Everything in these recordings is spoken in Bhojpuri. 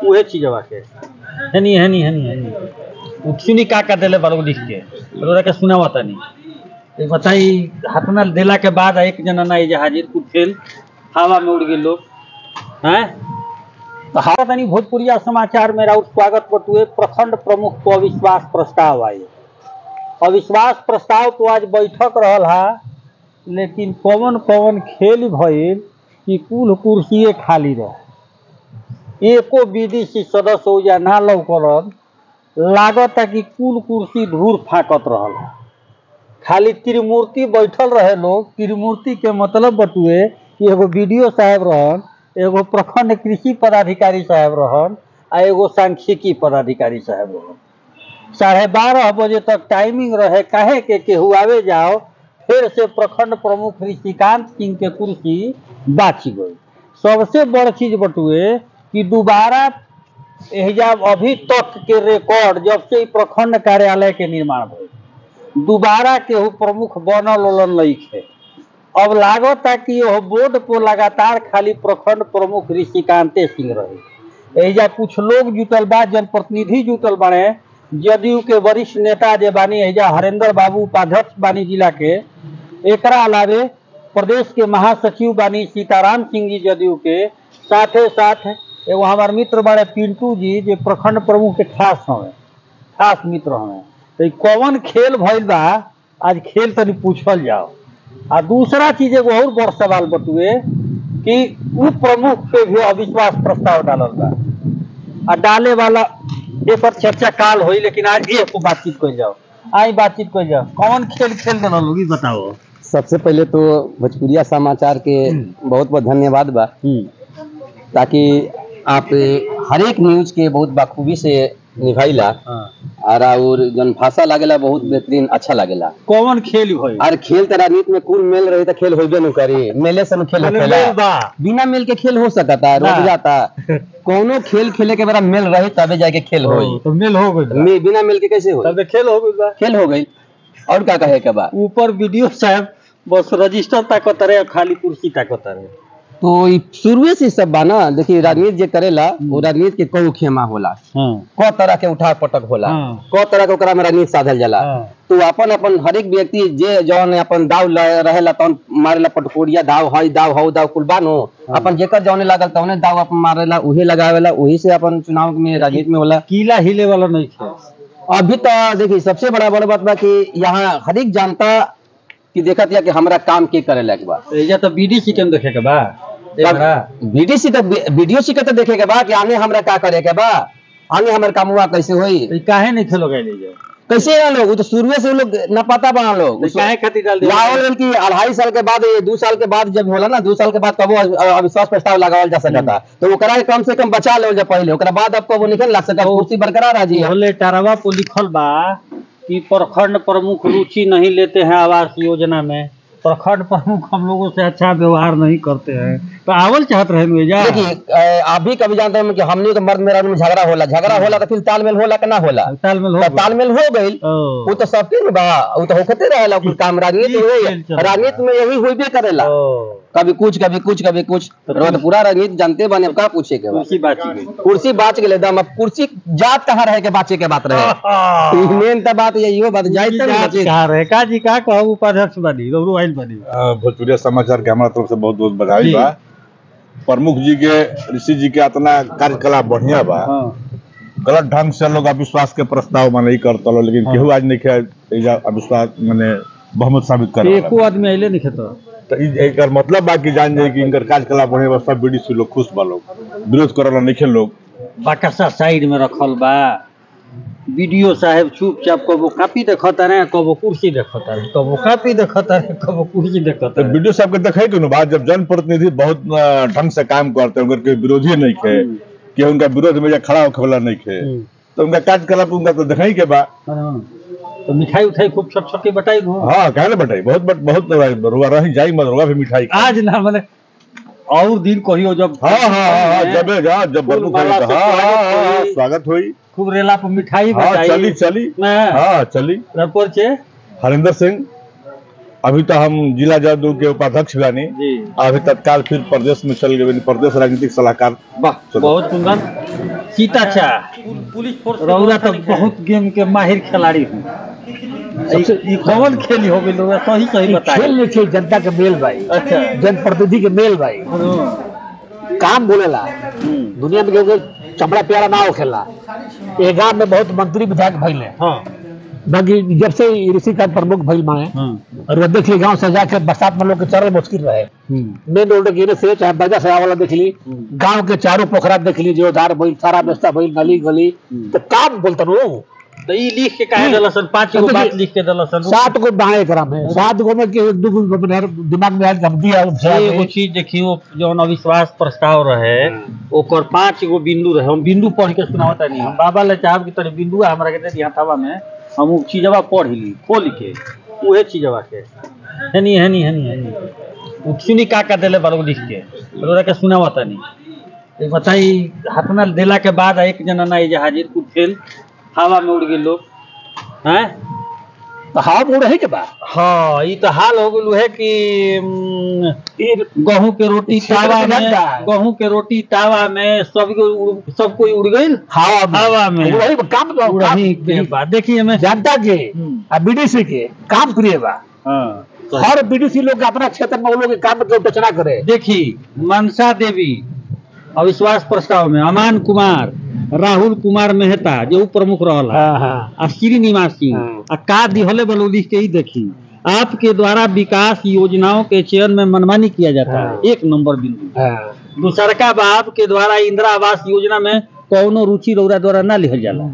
उहे चीजवा के हनी हनी हनी हनी सुनी का देले बालो लिख के तोरा के सुनावा तनी ये बताई हाथना देला के बाद एक जना ना ये हाजिर कुछ खेल हवा में उड़ गए लोग हैं। तो हारा तनी भोजपुरिया समाचार में राउत स्वागत बटुए। प्रखंड प्रमुख को अविश्वास प्रस्ताव आए। अविश्वास प्रस्ताव तो आज बैठक रहल हा, लेकिन कौन कौन खेल भइल कि कुल कुर्सी खाली रहे। एको बीडीसी सदस्य हो या ना लौकल, लागत कि कुल कुर्सी धूर फाकत रहल। खाली त्रिमूर्ति बैठल रहे लोग। त्रिमूर्ति के मतलब बटुए कि एगो बीडीओ साहब रहन, एगो प्रखंड कृषि पदाधिकारी साहब रहन आ एगो सांख्यिकी पदाधिकारी साहब रहन। 12:30 बजे तक टाइमिंग रहे काहे के केहू आवे जाओ। फिर से प्रखंड प्रमुख ऋषिकांत सिंह के कुर्सी बाची गई। सबसे बड़ चीज बटुए कि दोबारा एहिजाब अभी तक के रिकॉर्ड जब से प्रखंड कार्यालय के निर्माण भइल दोबारा केहू प्रमुख बनल उलन नइखे। अब लागत कि यह बोर्ड को लगातार खाली प्रखंड प्रमुख ऋषिकांते सिंह रहे। एहिजा कुछ लोग जुटल बा, जनप्रतिनिधि जुटल बने, जदयू के वरिष्ठ नेता जे बानी एहिजा हरेंद्र बाबू उपाध्यक्ष बानी जिला के। एकरा अलावे प्रदेश के महासचिव बानी सीताराम सिंह जी जदयू के। साथे साथ एगो हमार मित्र बड़े पिंटू जी जे प्रखंड प्रमुख के खास मित्र हमें। तो कौन खेल भइल बा आज खेल तनी पूछल जाओ। आ दूसरा चीज एगो और बड़ सवाल बटुए कि उप प्रमुख पे भी अविश्वास प्रस्ताव डालल बा आ डाले वाला एक चर्चा काल हुई, लेकिन आज एक बातचीत कर जाओ। आई बातचीत कर जाओ कौन खेल दिला लोगी बताओ। सबसे पहले तो भोजपुरिया समाचार के बहुत बहुत धन्यवाद बा, ताकि आप हर एक न्यूज के बहुत बखूबी से निभाइला। और जन भाषा लागेला बहुत बेहतरीन अच्छा लागेला। कौन खेल होई और खेल तो राजनीति में कुल मेल रही तो खेल होबे न करी। मेले से खेल बिना मेल के खेल हो सकता रोक जाता। कोनो खेल खेले के बड़ा मेल रही तबे जाके खेल होई। तो मेल हो गई, बिना मेल के कैसे होई? तबे खेल हो गई। खेल हो गई। और क्या कहे के बा? ऊपर वीडियो साहब बस रजिस्टर ताकत रहे, खाली कुर्सी ताकत रहे। तो शुरू से सब बा ना। देखिए राजनीति जे करेला वो राजनीति के कौ खेमा होला, क तरह के उठा पटक होला, क तरह के ओकरा में राजनीति साधल जाला। तो अपन अपन हर एक व्यक्ति जे जौन अपन दाव रहेला तौन मारेला पटकोरिया दाव हई दाव हौ दाव कुल बानो अपन जेकर जौने लागल तौने दाव अपन मारेला उहे लगावेला। वही से अपन चुनाव में राजनीति में होला। किला हिले वाला नहीं है अभी तो। देखिए सबसे बड़ा बात बा कि यहाँ हर एक जनता की देखत या कि हमारा काम के करेला के बा। एजा तो बीडीसी के देखे के बा, बीडीसी तो वीडियो के तो देखे के बा कि आने हमरा का करे के बा, आने हमर कामवा कैसे होई। काहे नहीं खेलोगे कैसे लोग? वो तो शुरू से लोग न पता बना लोग काहे खातिर डाल लावल कि 2.5 साल के बाद 2 साल के बाद जब होला ना 2 साल के बाद कबो अविश्वास प्रस्ताव लगावल जा सकता। तो ओकरा कम से कम बचा ले पहले, ओकरा बाद अब कबो निकल लग सकता। कुर्सी बरकरार आ जी होले टारवा पर लिखल बा कि प्रखंड प्रमुख रुचि नहीं लेते हैं आवास योजना में। प्रखंड प्रमुख हम लोगों से अच्छा व्यवहार नहीं करते हैं तो आवल चाहत रहे। देखिए आप भी कभी जानते हैं कि हमने तो मर्द मेरा में झगड़ा होला तो फिर तालमेल होला कि ना होला? तालमेल हो गई। वो तो सबके बा, वो तो होते रहेला काम। राजनीति में यही होबे करेला, कभी कुछ तो पूरा राजनीति जानते बने। अब का पूछे के कुर्सी बाच गए दम। अब कुर्सी जात कहाँ रहे के बाचे के बात रहे। मेन तो बात यही हो बात जाए का जी का कहू उपाध्यक्ष बनी भोजपुरिया समाचार के हमारा तरफ से बहुत बहुत बधाई बा। प्रमुख जी के ऋषि जी के इतना कार्यकलाप बढ़िया बा। गलत ढंग से लोग अविश्वास के प्रस्ताव माने ही करता लो, लेकिन केहू आज नहीं खे अविश्वास माने बहुमत साबित कर एको आदमी आइले नहीं खेतो। तो एकर मतलब बा कि जान जाए कि इनकर कार्यकलाप बढ़िया बा। सब बीडीसी लोग खुश बा, लोग विरोध करला नहीं खे। लोग बकसा साइड में रखल बा। वीडियो साहब चुपचाप कबो कापी देखता रहे, कबो कुर्सी देखता रहे, कबो कापी देखता रहे, कबो कुर्सी देखता रहे। वीडियो साहब के देखे के बाद जब जनप्रतिनिधि बहुत ढंग से काम करते हैं, उनके विरोधी नहीं खे कि उनका विरोध में खड़ा होके वाला नहीं खे, तो उनका कार्यकलाप उनका तो देखा ही के बा। तो मिठाई उठाई खूब छोटी बटाई। हाँ कहे ना बटाई बहुत रुआ रही जाई मत रुआ भी मिठाई आज ना मैंने और दिन कहियो जब जब स्वागत हुई खूब रेला पर मिठाई चली चली हरिंदर सिंह अभी तो हम जिला जदयू के उपाध्यक्ष बानी जी। अभी तत्काल फिर प्रदेश में चल गए, प्रदेश राजनीतिक सलाहकार। वाह, बहुत सुंदर। सीताचा पुलिस फोर्स रौरा तो बहुत गेम के माहिर खिलाड़ी हूँ। कौन खेली हो गई सही सही बताइए। खेल नहीं खेल, जनता के मेल भाई। अच्छा, जनप्रतिनिधि के मेल भाई। काम बोलेला दुनिया में जो चमड़ा प्यारा ना हो खेला। ये गांव में बहुत मंत्री विधायक भइले। हाँ। बाकी जब से ऋषि का प्रमुख भइल माने और वो देख ली गांव से जाके बरसात में लोग के चरल मुश्किल रहे। मेन रोड गिरे से चाहे बाजा से वाला देख ली, गांव के चारों पोखरा देख ली, जो धार भइल, सारा व्यवस्था भइल, नली गली, तो काम बोलता नो। तो ई लिख के काहे दलसन 5 गो बात लिख के दलसन 7 गो बाणे करम है। 7 गो में के 2 गो दिमाग में आयल हम दिया। एगो चीज देखियो, जौन अविश्वास प्रस्ताव रहे ओकर 5 गो बिंदु रहे। हम बिंदु पढ़ के सुनावता नहीं, हम बाबा ले चाहब कि तोरे बिंदु हमरा के दे दिया थावा में, हम उ चीजवा पढ़ ली खोल के, उहे चीजवा के हनी हनी हनी हनी सुनी का देले बालो लिख के तोरा के सुनावता नहीं। बताई हाथना देला के बाद एक जना ना जे हाजिर कुछ खेल हवा में उड़ गए लोग हैं। तो हवा में उड़ है के बाद। हाँ, ये तो हाल हो गलू है कि गेहूं के रोटी तावा में, गेहूं के रोटी तावा में सब कोई उड़ गई हवा में। वही काम तो उड़ही के बाद देखिए मैं जनता के बीडीसी के काम प्रिय बा। हर बीडीसी लोग अपना क्षेत्र में वो लोग काम के टचना करे। देखी मनसा देवी अविश्वास प्रस्ताव में अमान कुमार, राहुल कुमार मेहता जो प्रमुख रहा, श्रीनिवास सिंह का दिहले बलो लिख के ही देखी। आपके द्वारा विकास योजनाओं के चयन में मनमानी किया जाता है, 1 नंबर बिंदु। दूसरा का बाप के द्वारा इंदिरा आवास योजना में कौनो रुचि रौरा द्वारा ना लिखल जाला।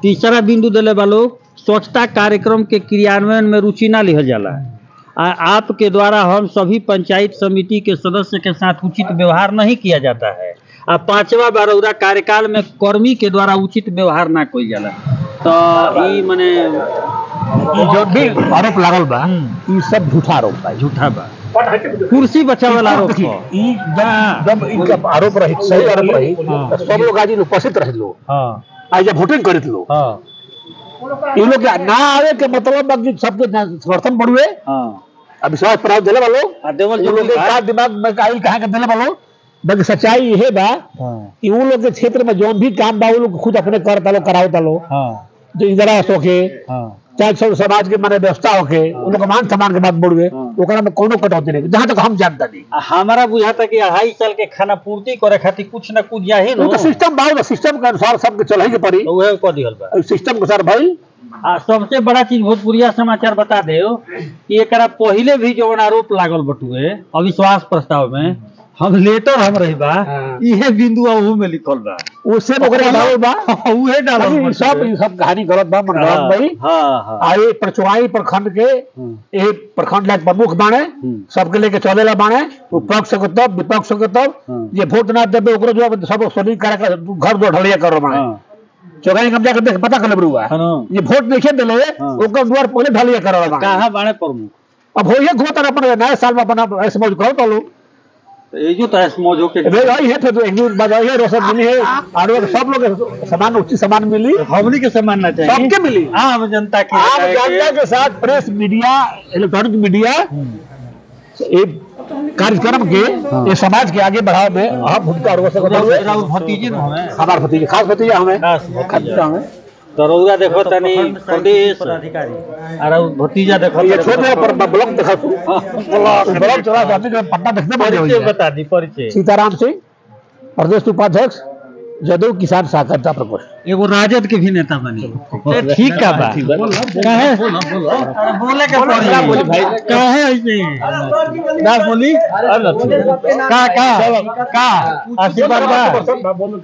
तीसरा बिंदु दिले वालों स्वच्छता कार्यक्रम के क्रियान्वयन में रुचि ना लिखल जाला। आपके द्वारा हम सभी पंचायत समिति के सदस्य के साथ उचित व्यवहार नहीं किया जाता है। 5वां बरौरा कार्यकाल में कर्मी के द्वारा उचित व्यवहार ना कोई जाला। तो ई मने जो भी आरोप लागल बा ई सब झूठा आरोप बा, झूठा बा, कुर्सी बचावे वाला आरोप। ई जब इनका आरोप रही, सही आरोप रही, तो सब लोग आज उपस्थित रहे लोग। हां, आज जब वोटिंग करित लोग। हां, ये लोग ना आवे के मतलब बाकी सबके समर्थन बढ़ुए। हां, अब विश्वास प्राव देले वालो देवल जो लोग का दिमाग में काइल कहां के देले वालो। बाकी सच्चाई ये बा कि वो लोग के क्षेत्र में जो भी काम बा वो लोग खुद अपने करता लो, करावता लो। हां, जो इंदिरा सोके, हां, चाहे समाज के माने व्यवस्था होके, उन लोग मान सम्मान के बात बढ़ुए, ओकरा में कोनो कटौती नहीं, जहां तक हम जानता नहीं। हमारा बुझाता कि 2.5 साल के खाना पूर्ति करे खातिर कुछ ना कुछ जाहि न। तो सिस्टम बा, सिस्टम के अनुसार सबके चलही के पड़ी। ओहे क दिहल बा सिस्टम के अनुसार भाई। सबसे बड़ा चीज भोजपुरिया समाचार बता दे कि एकरा पहले भी जो आरोप लागल बटुए अविश्वास प्रस्ताव में, हम लेटर हम रही बा इहे बिंदु ओहू में लिखल बा, उससे ओकरे डालल बा, उहे डालल सब कहानी गलत बा मनगढ़ंत भाई। हां, आए परचुआई प्रखंड के ए प्रखंड लायक प्रमुख बाणे, सबके लेके चलेला बाणे, पक्ष के तब विपक्ष के तब ये वोट ना देबे ओकरो जो सब सोनी करे घर दो ढलिया कर बाणे। चौगाई कम जाकर देख पता कर बरुआ ये वोट नहीं देले ओकर द्वार पहले ढलिया करल बा। कहां बाणे प्रमुख अब होइए घोतर अपन नया साल में अपना समझ करो तो लो ये जो तो समझ हो के भाई है तो एक दिन बाद है रोशन मिली है और सब लोग समान उचित समान मिली, हमनी के समान ना चाहिए, सबके मिली। आम जनता के साथ प्रेस मीडिया, इलेक्ट्रॉनिक मीडिया एक कार्यक्रम के ये समाज के आगे बढ़ाव में अहम भूमिका भतीजे हमारे भतीजे, खास भतीजा हमें तो रौदा देखो तनी प्रदेश पदाधिकारी अरे भतीजा देखो ये छोटे पर ब्लॉक देखा तू ब्लॉक चला जाती है पटना देखने परिचय बता दी। परिचय सीताराम सिंह, प्रदेश उपाध्यक्ष जदयू किसान सहकारिता प्रकोष्ठ, एगो राजद के भी नेता बनी। ठीक का बात काहे बोले के पड़ी बोली भाई काहे ऐसे ना बोली का आशीर्वाद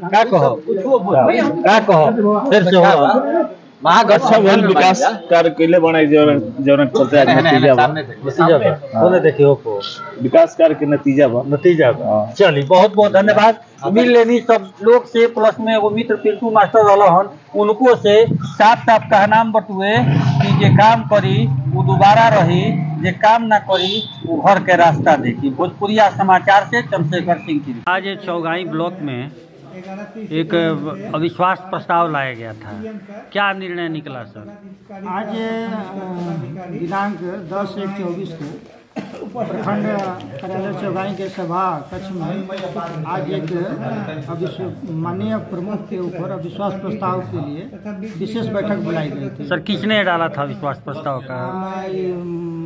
का कहो फिर से हो महागठबंधन विकास कार्य कैले बने जौन चलते नतीजा बोले देखियो को विकास कार्य के नतीजा बा। चलिए बहुत बहुत धन्यवाद। मिल लेनी सब लोग से, प्लस में एगो मित्र पिंटू मास्टर रहन उनको से साफ साफ कहनाम बटुए कि जे काम करी वो दोबारा रही, जे काम ना करी वो घर के रास्ता देखी। भोजपुरिया समाचार से चंद्रशेखर सिंह की। आज चौगाई ब्लॉक में एक अविश्वास प्रस्ताव लाया गया था, क्या निर्णय निकला सर? आज दिनांक 10/1/24 को प्रखंड कार्यालय चौगाई के सभा कक्ष में आज एक माननीय प्रमुख के ऊपर अविश्वास प्रस्ताव के लिए विशेष बैठक बुलाई गई थी। सर किसने डाला था विश्वास प्रस्ताव का?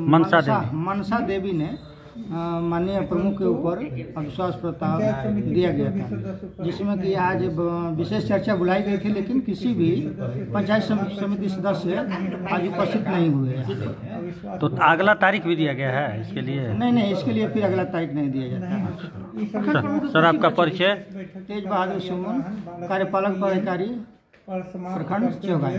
मनसा देवी ने माननीय प्रमुख के ऊपर अविश्वास प्रस्ताव दिया गया था, जिसमें कि आज विशेष चर्चा बुलाई गई थी, लेकिन किसी भी पंचायत समिति सदस्य आज उपस्थित नहीं हुए। तो अगला तारीख भी दिया गया है इसके लिए? नहीं, इसके लिए फिर अगला तारीख नहीं दिया जाता है। सर आपका परिचय? तेज बहादुर सुमन, कार्यपालक पदाधिकारी प्रखंड चौगाई।